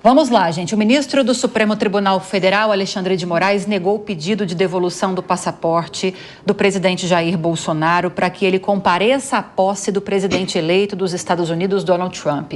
Vamos lá, gente. O ministro do Supremo Tribunal Federal, Alexandre de Moraes, negou o pedido de devolução do passaporte do presidente Jair Bolsonaro para que ele compareça à posse do presidente eleito dos Estados Unidos, Donald Trump.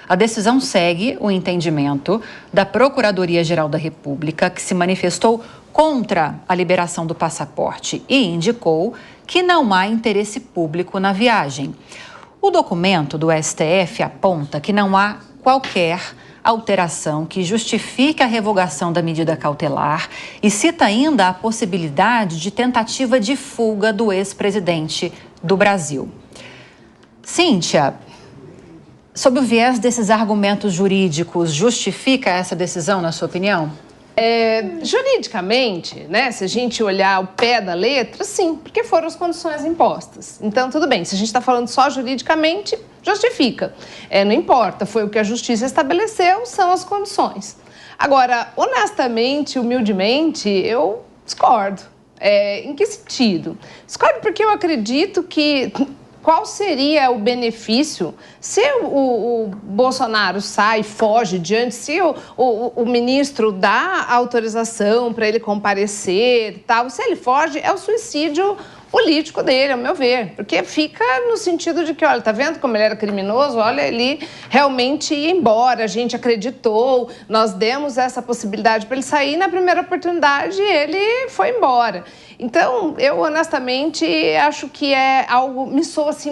A decisão segue o entendimento da Procuradoria-Geral da República, que se manifestou contra a liberação do passaporte e indicou que não há interesse público na viagem. O documento do STF aponta que não há qualquer alteração que justifique a revogação da medida cautelar e cita ainda a possibilidade de tentativa de fuga do ex-presidente do Brasil. Cíntia, sob o viés desses argumentos jurídicos, justifica essa decisão, na sua opinião? Juridicamente, né, se a gente olhar o pé da letra, sim, porque foram as condições impostas. Então, tudo bem, se a gente está falando só juridicamente, justifica. Não importa, foi o que a justiça estabeleceu, são as condições. Agora, honestamente, humildemente, eu discordo. Em que sentido? Discordo porque eu acredito que... Qual seria o benefício se o Bolsonaro sai, foge diante, se o ministro dá autorização para ele comparecer, tal, se ele foge, é o suicídio político dele, ao meu ver, porque fica no sentido de que, olha, tá vendo como ele era criminoso? Olha, ele realmente ia embora, a gente acreditou, nós demos essa possibilidade para ele sair, na primeira oportunidade ele foi embora. Então, eu honestamente acho que é algo, me soa assim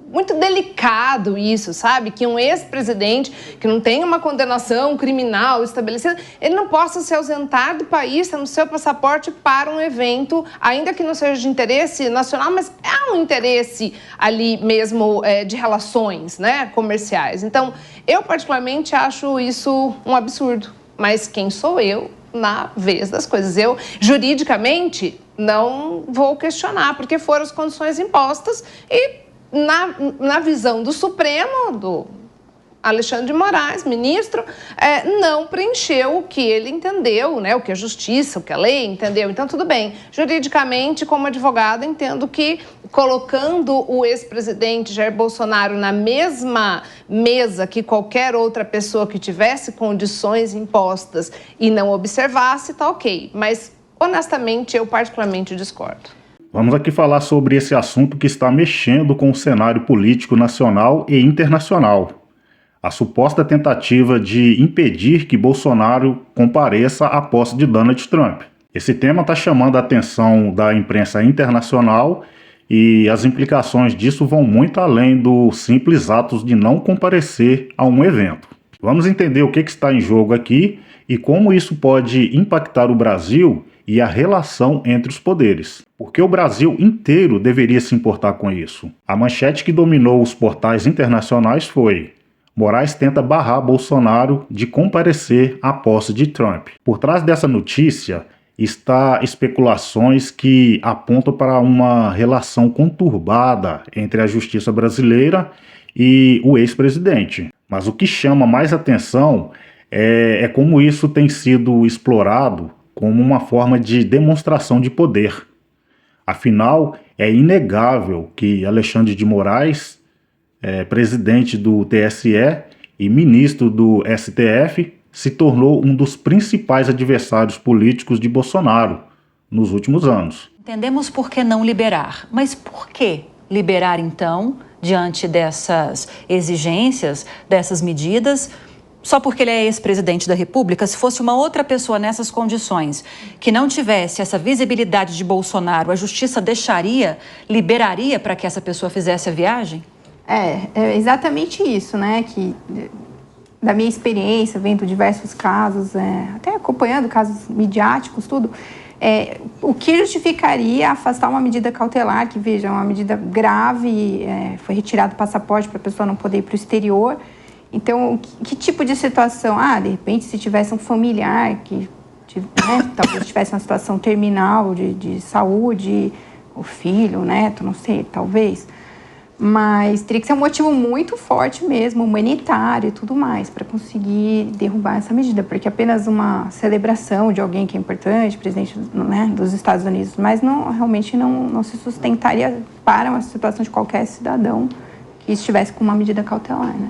muito delicado isso, sabe? Que um ex-presidente que não tem uma condenação criminal estabelecida, ele não possa se ausentar do país, no seu passaporte para um evento, ainda que não seja de interesse nacional, mas é um interesse ali mesmo de relações, né, comerciais. Então, eu particularmente acho isso um absurdo. Mas quem sou eu na vez das coisas? Eu, juridicamente, não vou questionar, porque foram as condições impostas e na visão do Supremo, do Alexandre de Moraes, ministro, não preencheu o que ele entendeu, né, o que a justiça, o que a lei entendeu. Então, tudo bem. Juridicamente, como advogada, entendo que colocando o ex-presidente Jair Bolsonaro na mesma mesa que qualquer outra pessoa que tivesse condições impostas e não observasse, tá ok. Mas, honestamente, eu particularmente discordo. Vamos aqui falar sobre esse assunto que está mexendo com o cenário político nacional e internacional. A suposta tentativa de impedir que Bolsonaro compareça à posse de Donald Trump. Esse tema está chamando a atenção da imprensa internacional e as implicações disso vão muito além dos simples atos de não comparecer a um evento. Vamos entender o que está em jogo aqui e como isso pode impactar o Brasil e a relação entre os poderes. Porque o Brasil inteiro deveria se importar com isso. A manchete que dominou os portais internacionais foi: Moraes tenta barrar Bolsonaro de comparecer à posse de Trump. Por trás dessa notícia está especulações que apontam para uma relação conturbada entre a justiça brasileira e o ex-presidente. Mas o que chama mais atenção é como isso tem sido explorado como uma forma de demonstração de poder. Afinal, é inegável que Alexandre de Moraes, presidente do TSE e ministro do STF, se tornou um dos principais adversários políticos de Bolsonaro nos últimos anos. Entendemos por que não liberar, mas por que liberar então, diante dessas exigências, dessas medidas? Só porque ele é ex-presidente da República? Se fosse uma outra pessoa nessas condições, que não tivesse essa visibilidade de Bolsonaro, a justiça liberaria para que essa pessoa fizesse a viagem? É exatamente isso, né? Que, da minha experiência, vendo diversos casos, até acompanhando casos midiáticos, tudo, o que justificaria afastar uma medida cautelar, que, veja, é uma medida grave, foi retirado o passaporte para a pessoa não poder ir para o exterior. Então, que tipo de situação? De repente, se tivesse um familiar que talvez tivesse uma situação terminal de saúde, o filho, o neto, não sei, talvez. Mas teria que ser um motivo muito forte mesmo, humanitário e tudo mais, para conseguir derrubar essa medida. Porque apenas uma celebração de alguém que é importante, presidente, né, dos Estados Unidos, mas realmente não se sustentaria para uma situação de qualquer cidadão que estivesse com uma medida cautelar, né?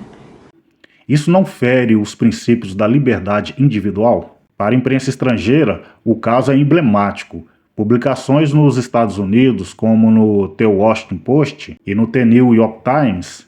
Isso não fere os princípios da liberdade individual? Para a imprensa estrangeira, o caso é emblemático. Publicações nos Estados Unidos, como no The Washington Post e no The New York Times,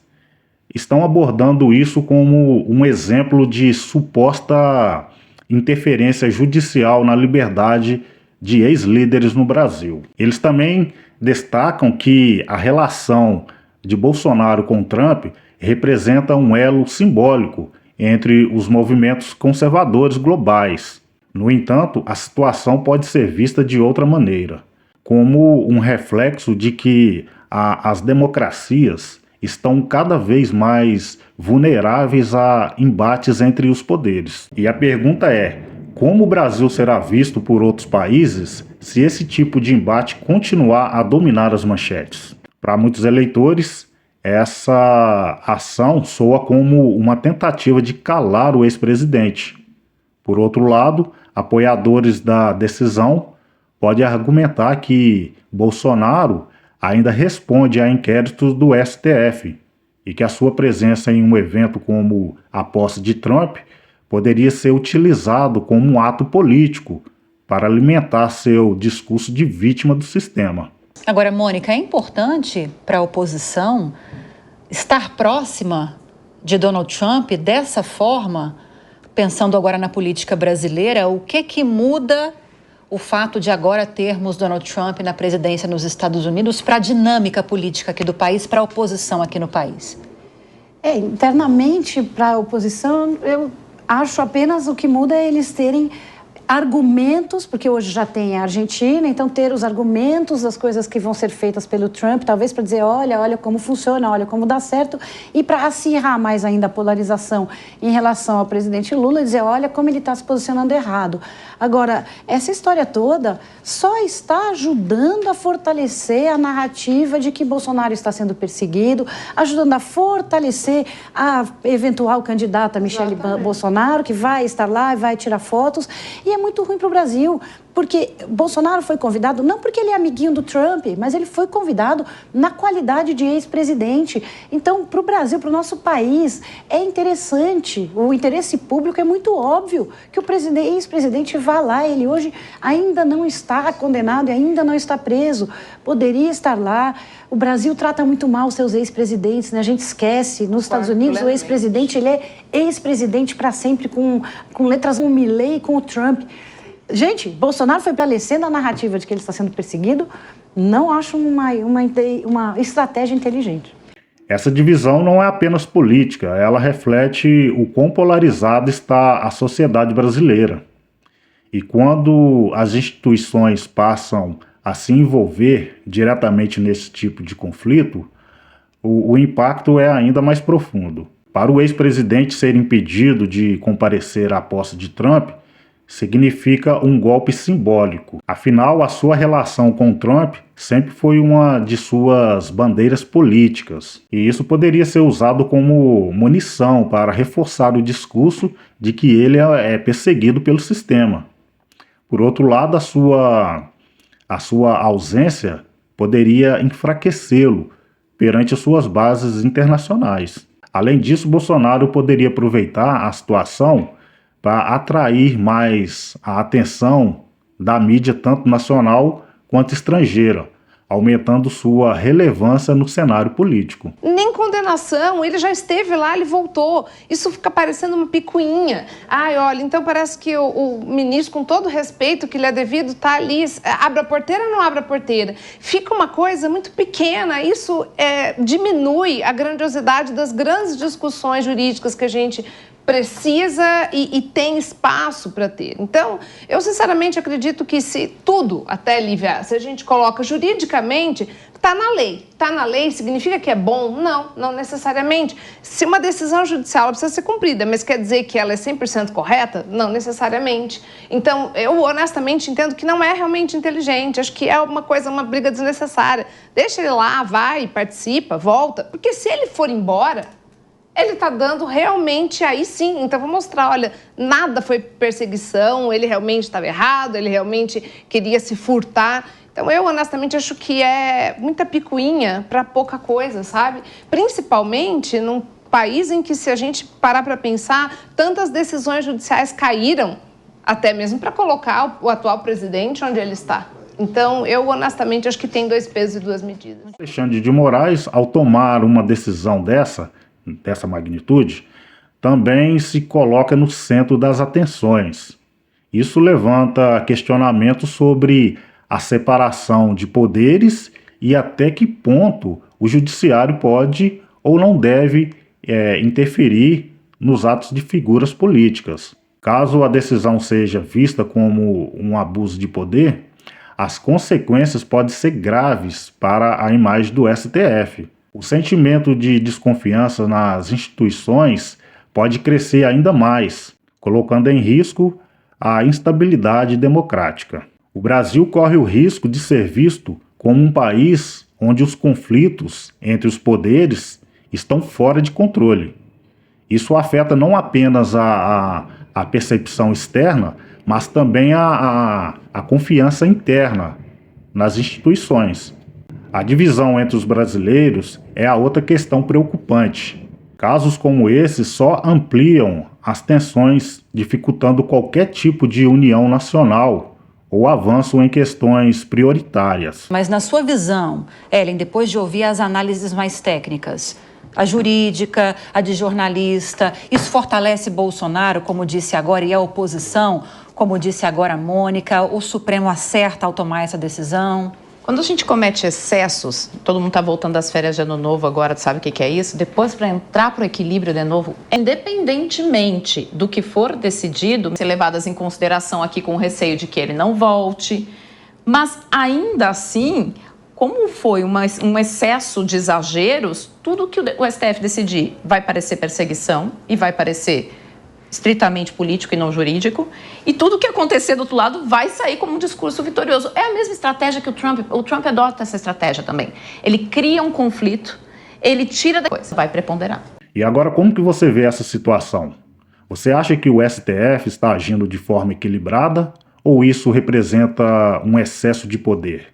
estão abordando isso como um exemplo de suposta interferência judicial na liberdade de ex-líderes no Brasil. Eles também destacam que a relação de Bolsonaro com Trump representa um elo simbólico entre os movimentos conservadores globais. No entanto, a situação pode ser vista de outra maneira, como um reflexo de que as democracias estão cada vez mais vulneráveis a embates entre os poderes. E a pergunta é: como o Brasil será visto por outros países se esse tipo de embate continuar a dominar as manchetes? Para muitos eleitores, essa ação soa como uma tentativa de calar o ex-presidente. Por outro lado, apoiadores da decisão podem argumentar que Bolsonaro ainda responde a inquéritos do STF e que a sua presença em um evento como a posse de Trump poderia ser utilizado como um ato político para alimentar seu discurso de vítima do sistema. Agora, Mônica, é importante para a oposição estar próxima de Donald Trump dessa forma, pensando agora na política brasileira. O que muda o fato de agora termos Donald Trump na presidência nos Estados Unidos para a dinâmica política aqui do país, para a oposição aqui no país? Internamente, para a oposição, eu acho apenas o que muda é eles terem argumentos, porque hoje já tem a Argentina, então ter os argumentos das coisas que vão ser feitas pelo Trump, talvez para dizer, olha como funciona, olha como dá certo, e para acirrar mais ainda a polarização em relação ao presidente Lula, e dizer, olha como ele está se posicionando errado. Agora, essa história toda só está ajudando a fortalecer a narrativa de que Bolsonaro está sendo perseguido, ajudando a fortalecer a eventual candidata Michele Bolsonaro, que vai estar lá e vai tirar fotos, e é muito ruim para o Brasil, porque Bolsonaro foi convidado, não porque ele é amiguinho do Trump, mas ele foi convidado na qualidade de ex-presidente. Então, para o Brasil, para o nosso país, é interessante, o interesse público é muito óbvio que o ex-presidente vá lá, ele hoje ainda não está condenado e ainda não está preso, poderia estar lá. O Brasil trata muito mal os seus ex-presidentes, né? A gente esquece, nos Estados Unidos o ex-presidente, ele é ex-presidente para sempre, com letras com o Milley e com o Trump. Gente, Bolsonaro foi prevalecendo a narrativa de que ele está sendo perseguido, não acho uma estratégia inteligente. Essa divisão não é apenas política, ela reflete o quão polarizada está a sociedade brasileira. E quando as instituições passam a se envolver diretamente nesse tipo de conflito, o impacto é ainda mais profundo. Para o ex-presidente ser impedido de comparecer à posse de Trump, significa um golpe simbólico. Afinal, a sua relação com Trump sempre foi uma de suas bandeiras políticas, e isso poderia ser usado como munição para reforçar o discurso de que ele é perseguido pelo sistema. Por outro lado, a sua ausência poderia enfraquecê-lo perante suas bases internacionais. Além disso, Bolsonaro poderia aproveitar a situação para atrair mais a atenção da mídia, tanto nacional quanto estrangeira, aumentando sua relevância no cenário político. Nem condenação, ele já esteve lá, ele voltou. Isso fica parecendo uma picuinha. Ai, olha, então parece que o ministro, com todo o respeito que lhe é devido, está ali, abre a porteira ou não abre a porteira? Fica uma coisa muito pequena, isso diminui a grandiosidade das grandes discussões jurídicas que a gente precisa e tem espaço para ter. Então, eu sinceramente acredito que se tudo, até Lívia, se a gente coloca juridicamente, está na lei. Está na lei significa que é bom? Não necessariamente. Se uma decisão judicial precisa ser cumprida, mas quer dizer que ela é 100% correta? Não necessariamente. Então, eu honestamente entendo que não é realmente inteligente. Acho que é uma briga desnecessária. Deixa ele lá, vai, participa, volta. Porque se ele for embora, ele está dando realmente, aí sim, então vou mostrar, olha, nada foi perseguição, ele realmente estava errado, ele realmente queria se furtar. Então eu honestamente acho que é muita picuinha para pouca coisa, sabe? Principalmente País em que, se a gente parar para pensar, tantas decisões judiciais caíram, até mesmo para colocar o atual presidente onde ele está. Então, eu honestamente acho que tem 2 pesos e 2 medidas. Alexandre de Moraes, ao tomar uma decisão dessa magnitude, também se coloca no centro das atenções. Isso levanta questionamentos sobre a separação de poderes e até que ponto o judiciário pode ou não deve interferir nos atos de figuras políticas. Caso a decisão seja vista como um abuso de poder, as consequências podem ser graves para a imagem do STF. O sentimento de desconfiança nas instituições pode crescer ainda mais, colocando em risco a instabilidade democrática. O Brasil corre o risco de ser visto como um país onde os conflitos entre os poderes estão fora de controle. Isso afeta não apenas a percepção externa, mas também a confiança interna nas instituições. A divisão entre os brasileiros é a outra questão preocupante. Casos como esse só ampliam as tensões, dificultando qualquer tipo de união nacional ou avanço em questões prioritárias. Mas na sua visão, Ellen, depois de ouvir as análises mais técnicas, a jurídica, a de jornalista, isso fortalece Bolsonaro, como disse agora, e a oposição, como disse agora a Mônica? O Supremo acerta ao tomar essa decisão? Quando a gente comete excessos, todo mundo está voltando das férias de ano novo agora, sabe o que é isso? Depois, para entrar para o equilíbrio de novo, independentemente do que for decidido, ser levadas em consideração aqui com o receio de que ele não volte, mas ainda assim, como foi um excesso de exageros, tudo que o STF decidir vai parecer perseguição e vai parecer estritamente político e não jurídico, e tudo que acontecer do outro lado vai sair como um discurso vitorioso. É a mesma estratégia que o Trump adota essa estratégia também. Ele cria um conflito, ele tira depois, vai preponderar. E agora, como que você vê essa situação? Você acha que o STF está agindo de forma equilibrada ou isso representa um excesso de poder?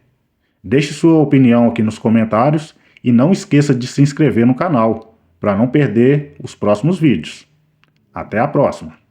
Deixe sua opinião aqui nos comentários e não esqueça de se inscrever no canal para não perder os próximos vídeos. Até a próxima!